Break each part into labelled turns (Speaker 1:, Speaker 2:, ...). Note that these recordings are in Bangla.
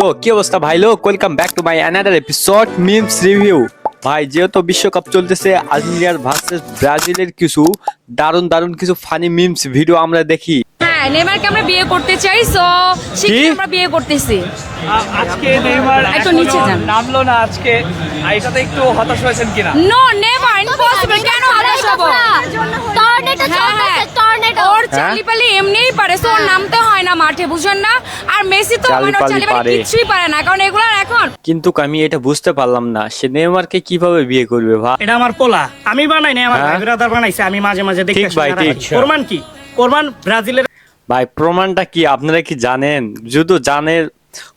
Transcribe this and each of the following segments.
Speaker 1: তো কি অবস্থা ভাই লোক, welcome back to my another episode memes review. ভাই যেহেতু বিশ্বকাপ চলতেছে, আর্জেন্টিনার ভার্সেস ব্রাজিলের কিছু দারুণ দারুণ কিছু ফানি মিমস ভিডিও আমরা দেখি।
Speaker 2: হ্যাঁ, নেইমারকে আমরা বিয়ে করতে চাই, সো শিগগিরই আমরা বিয়ে করতেছি।
Speaker 3: আজকে নেইমার
Speaker 2: একটু নিচে যান।
Speaker 3: নামলো না আজকে, এটাতে একটু হতাশ হয়েছেন কিনা?
Speaker 2: No, never, impossible. কেন হতাশ হব?
Speaker 4: টর্নেডো চলতেছে, টর্নেডো।
Speaker 2: ওর চালিপালি এমনিই পারে, সো ওর নামতে হয় না মাঠে, বুঝছেন না? আর মেসি তো মানে
Speaker 1: চালিপালি পারে।
Speaker 2: কিছুই পারে না, কারণ এগুলো এখন।
Speaker 1: কিন্তু আমি এটা বুঝতে পারলাম না, সে নেইমারকে কিভাবে বিয়ে করবে ভাই?
Speaker 3: এটা আমার পোলা, আমি বানাই না, আমার
Speaker 1: হ্যাঁ?
Speaker 3: ভাই ব্রাদার বানাইছে। আমি মাঝে মাঝে দেখতে
Speaker 1: ঠিক ভাই, ঠিক।
Speaker 3: প্রমাণ কি? প্রমাণ ব্রাজিলের।
Speaker 1: ভাই প্রমাণটা কি আপনারা কি জানেন? যদি জানেন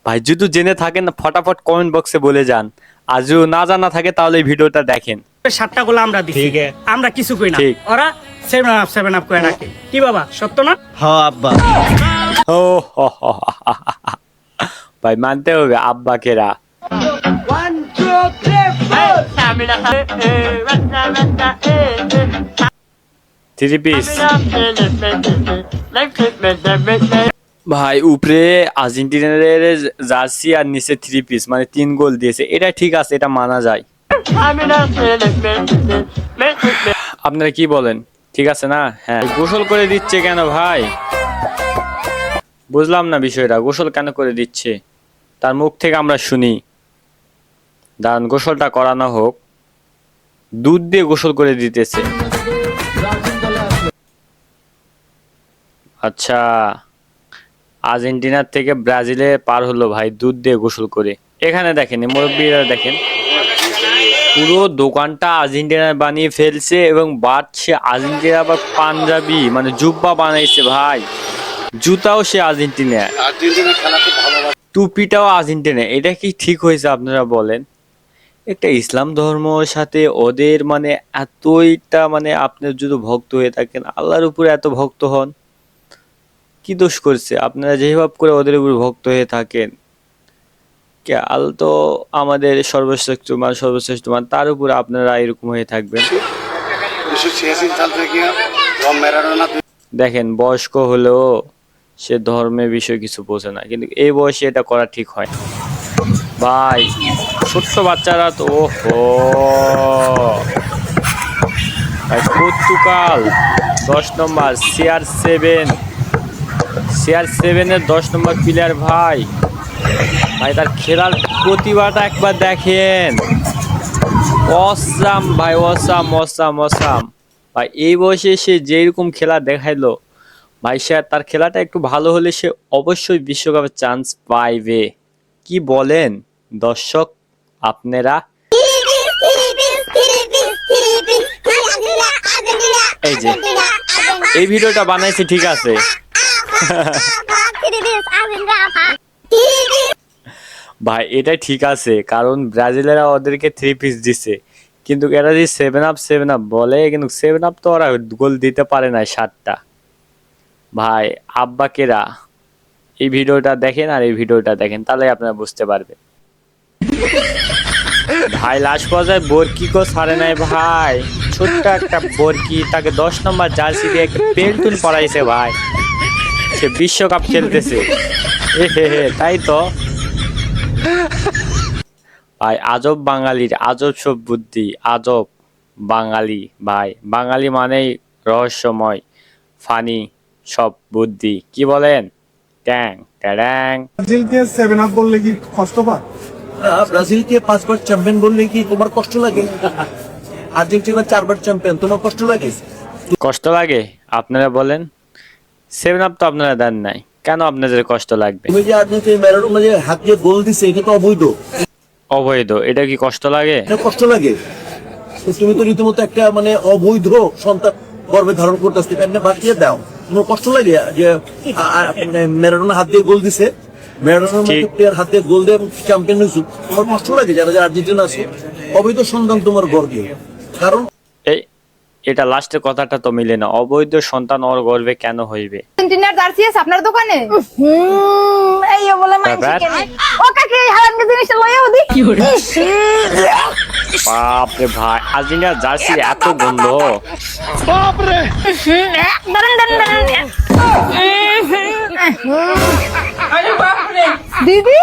Speaker 1: ভাই, যদি জেনে থাকেন ফটাফট কমেন্ট বক্সে বলে যান, আর যদি না জানা থাকে তাহলে এই ভিডিওটা দেখেন।
Speaker 3: 7টা গোল আমরা দিছি, আমরা কিছু কই না,
Speaker 1: ঠিক।
Speaker 3: ওরা 7 আপ করে রাখে। কি বাবা, সত্য না?
Speaker 5: হ্যাঁ আব্বা।
Speaker 1: ও হো হো হো হো হো। ভাই মানতে হবে আব্বাকেরা। থ্রি পিস ভাই, উপরে আর্জেন্টিনার জার্সি আর নিচে থ্রি পিস, মানে 3 গোল দিয়েছে। এটা ঠিক আছে, এটা মানা যায়। আপনারা কি বলেন? ঠিক আছে না? হ্যাঁ। গোসল করে দিচ্ছে কেন ভাই? বুঝলাম না বিষয়টা, গোসল কেন করে দিচ্ছে? তার মুখ থেকে আমরা শুনি। দাঁড়ান, গোসলটা করানো হোক। দুধ দিয়ে গোসল করে দিতেছে। আচ্ছা, আর্জেন্টিনার থেকে ব্রাজিলে পার হলো ভাই দুধ দিয়ে গোসল করে। এখানে দেখেন, মুরব্বীরা দেখেন, পুরো দোকানটা আর্জেন্টিনার বানিয়ে ফেলছে এবং বাড়ছে আর্জেন্টিনা। আবার পাঞ্জাবি মানে জুব্বা বানাইছে ভাই, জুতাও সে আর্জেন্টিনা, টুপিটাও আর্জেন্টিনা। এটা কি ঠিক হয়েছে আপনারা বলেন? একটা ইসলাম ধর্মের সাথে ওদের মানে এতইটা, মানে আপনার যদি ভক্ত হয়ে থাকেন, আল্লাহর উপরে এত ভক্ত হন, কি দোষ করছে? আপনারা যেভাবে করে ওদের উপর ভক্ত হয়ে থাকেন, কে আল্লাহ তো আমাদের সর্বশ্রেষ্ঠ মান, তার উপরে আপনারা এরকম হয়ে থাকবেন। দেখেন, বয়স্ক হলেও সে ধর্মের বিষয় কিছু বোঝে না, কিন্তু এই বয়সে এটা করা ঠিক হয় না ভাই। ছোট্ট বাচ্চারা তো ওহো ভাই, পর্তুগাল 10 নম্বর CR7 এর 10 নম্বর প্লেয়ার ভাই। ভাই তার খেলার প্রতিভাটা একবার দেখেন, অসাম ভাই, অসাম অসাম অসাম ভাই। এই বয়সে সে যেরকম খেলা দেখাইলো ভাই, সে তার খেলাটা একটু ভালো হলে সে অবশ্যই বিশ্বকাপে চান্স পাইবে। কি বলেন দর্শক আপনারা? এই যে এই ভিডিওটা বানাইছে, ঠিক আছে ভাই, এটা ঠিক আছে, কারণ ব্রাজিলেরা ওদেরকে 3 পিস দিছে, কিন্তু এরা যে 7 আপ বলে, কিন্তু 7 আপ তো ওরা গোল দিতে পারে না 7টা। ভাই আব্বাকেরা এই ভিডিওটা দেখেন আর এই ভিডিওটা দেখেন, তাহলে আপনারা বুঝতে পারবেন। ভাই লাস্ট পর্যায়ে বরকিকে ছাড়ে নাই ভাই, ছোট্ট একটা বরকি, তাকে 10 নম্বর জার্সি দিয়ে একটা পেন্টুন পরাইছে ভাই। সে বিশ্বকাপ খেলতেছে, তাই তো ভাই। আজব বাঙালির আজব সব বুদ্ধি, আজব বাঙালি ভাই। বাঙালি মানেই রহস্যময়, ফানি সব বুদ্ধি। কি বলেন? ট্যাং ট্যাং।
Speaker 6: ব্রাজিলকে 7 আপ বললে কি কষ্ট পায়?
Speaker 5: ব্রাজিলকে 5বার চ্যাম্পিয়ন বললে কি তোমার কষ্ট লাগে? আর্জেন্টিনা 4বার চ্যাম্পিয়ন, তোমার কষ্ট লাগে?
Speaker 1: কষ্ট লাগে? আপনারা বলেন। 7 আপ তো আপনারা দেন নাই, কেন আপনাদের কষ্ট লাগবে?
Speaker 5: তুমি যে আর্জেন্টিনা ম্যারাডোনা যে হাত দিয়ে গোল দিছে, এটা তো অবৈধ।
Speaker 1: অবৈধ, এটা কি কষ্ট লাগে?
Speaker 5: এটা কষ্ট লাগে? তো তুমি তো রীতিমতো একটা মানে অবৈধ সন্তান গর্ভে ধারণ করতেছে, এটা এমনি বাদ দিয়ে দাও। তোমার কষ্ট লাগে যে ম্যারাডোনা হাত দিয়ে গোল দিছে, ম্যারাডোনার মতো প্লেয়ার হাত দিয়ে গোল দিয়ে চ্যাম্পিয়ন হয়েছে, তোমার কষ্ট লাগে? যারা যারা আর্জেন্টিনা আছে, অবৈধ সন্তান তোমার গর্ভে। কারণ
Speaker 1: এই এটা লাস্টের কথাটা তো মিলে না। অবৈধ সন্তান ওর গর্ভে কেন হইবে?
Speaker 4: আর্জেন্টিনার জার্সি আছে আপনার দোকানে? এই বলে
Speaker 1: ব্যাপার?
Speaker 4: ও কাকে হারাঙ্গে জিনিসটা লইয়াও দি।
Speaker 1: বাপরে ভাই, আর্জেন্টিনার জার্সি এত গন্ধ।
Speaker 4: দিদি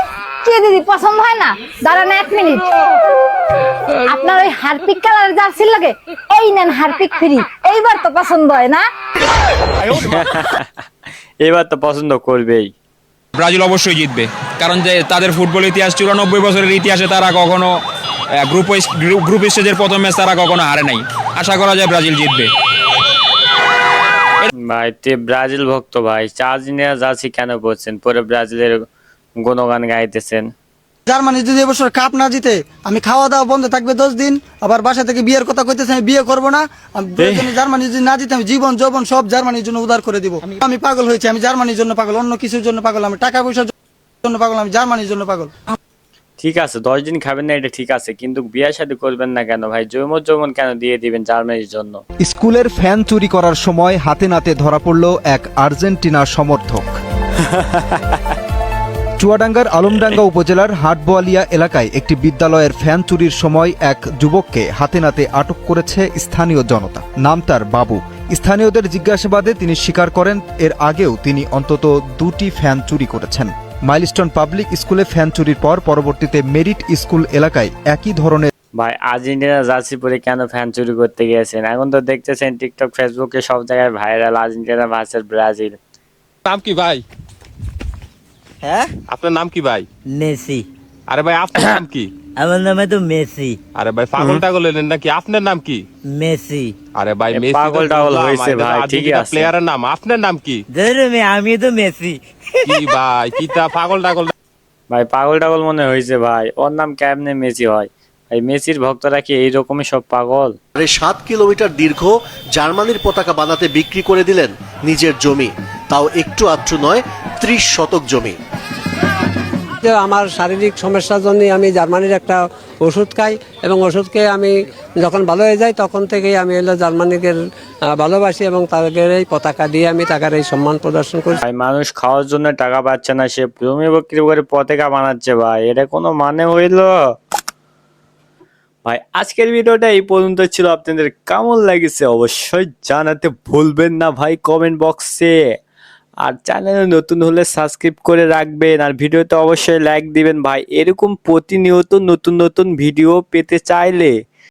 Speaker 4: কি দিদি পছন্দ হয় না? দাঁড়ান 1 মিনিট। আপনার ওই হারপিক কালারের জার্সি লাগে, এই নেন হারপিক ফ্রি। এইবার তো পছন্দ হয় না?
Speaker 1: এবার তো পছন্দ করবেই।
Speaker 7: ব্রাজিল অবশ্যই জিতবে, কারণ যে তাদের ফুটবল ইতিহাস 94 বছরের ইতিহাসে তারা কখনো গ্রুপ স্টেজের প্রথম ম্যাচ তারা কখনো হারে নাই। আশা করা যায় ব্রাজিল জিতবে।
Speaker 1: ভাই তে ব্রাজিল ভক্ত ভাই, চার্জিনিয়া যাচ্ছি কেন বলছেন, পরে ব্রাজিলের গুণগান গাইতেছেন।
Speaker 8: জার্মানি যদি এবছর কাপ না জিতে, আমি খাওয়া দাওয়া বন্ধ থাকবে 10 দিন। আবার বাসা থেকে বিয়ের কথা কইতেছে, আমি বিয়ে করবো না। জার্মানি যদি না জিতে, আমি জীবন যৌবন সব জার্মানির জন্য উদার করে দিব। আমি পাগল হয়েছি, আমি জার্মানির জন্য পাগল, অন্য কিছুর জন্য পাগল, আমি টাকা পয়সার জন্য পাগল, আমি জার্মানির জন্য পাগল।
Speaker 1: ঠিক আছে 10 দিন খাবেন না এটা ঠিক আছে, কিন্তু বিয়ে শাদী করবেন না কেন ভাই? যৌবন কেন দিয়ে দিবেন জার্মানির জন্য?
Speaker 9: স্কুলের ফ্যান চুরি করার সময় হাতে নাতে ধরা পড়ল এক আর্জেন্টিনা সমর্থক। চুয়াডাঙ্গার আলমডাঙ্গা উপজেলার হাটবোয়ালিয়া এলাকায় একটি বিদ্যালয়ের ফ্যান চুরির সময় এক যুবককে হাতে নাতে আটক করেছে স্থানীয় জনতা। নাম তার বাবু। স্থানীয়দের জিজ্ঞাসাবাদে তিনি স্বীকার করেন এর আগেও তিনি অন্তত 2টি ফ্যান চুরি করেছেন। মাইলস্টোন পাবলিক স্কুলে ফ্যান চুরির পর পরবর্তীতে মেরিট স্কুল এলাকায় একই ধরনের।
Speaker 1: ভাই আর্জেন্টিনা জার্সি পরে কেন ফ্যান চুরি করতে গিয়েছেন? এখন তো দেখতেছেন টিকটক ফেসবুকে সব জায়গায় ভাইরাল আর্জেন্টিনা ভার্সেস ব্রাজিল।
Speaker 10: নাম কি ভাই?
Speaker 11: হ্যাঁ,
Speaker 10: আপনার নাম কি ভাই?
Speaker 11: মেসি।
Speaker 10: আরে ভাই আপনার নাম কি?
Speaker 11: আমার নামে তো মেসি।
Speaker 10: আরে ভাই পাগল টাগল এলেন নাকি? আপনার নাম কি?
Speaker 11: মেসি।
Speaker 10: আরে ভাই মেসি
Speaker 1: পাগল টাগল হয়েছে ভাই, ঠিকই আছে।
Speaker 10: প্লেয়ারের নাম, আপনার নাম কি?
Speaker 11: আমি তো মেসি।
Speaker 10: কি ভাই কিতা পাগল টাগল?
Speaker 1: ভাই পাগল টাগল মনে হয়েছে ভাই, ওর নাম কেমনে মেসি হয়? ভাই মেসির ভক্তরা কি এইরকমই সব পাগল?
Speaker 12: 7 কিলোমিটার দীর্ঘ জার্মানির পতাকা বানাতে বিক্রি করে দিলেন নিজের জমি, তাও একটু আধটু নয়, 30 শতক জমি।
Speaker 13: আমার শারীরিক সমস্যার জন্য আমি জার্মানির একটা ওষুধ খাই, এবং ওষুধ খেয়ে আমি যখন ভালো হয়ে যাই তখন থেকেই আমি হলো জার্মানিকে ভালোবাসি, এবং তাদের এই পতাকা দিয়ে আমি তাদের এই সম্মান প্রদর্শন করি।
Speaker 1: ভাই মানুষ খাওয়ার জন্য টাকা পাচ্ছে না, সে জমি বিক্রি করে পতাকা বানাচ্ছে ভাই, এটা কোনো মানে হইলো? ভাই আজকের ভিডিওটা এই পর্যন্ত ছিল। আপনাদের কেমন লাগছে অবশ্যই জানাতে ভুলবেন না ভাই কমেন্ট বক্সে। আর চ্যানেলে নতুন হলে সাবস্ক্রাইব করে রাখবেন, আর ভিডিওতে অবশ্যই লাইক দিবেন ভাই। এরকম প্রতিনিয়ত নতুন নতুন ভিডিও পেতে চাইলে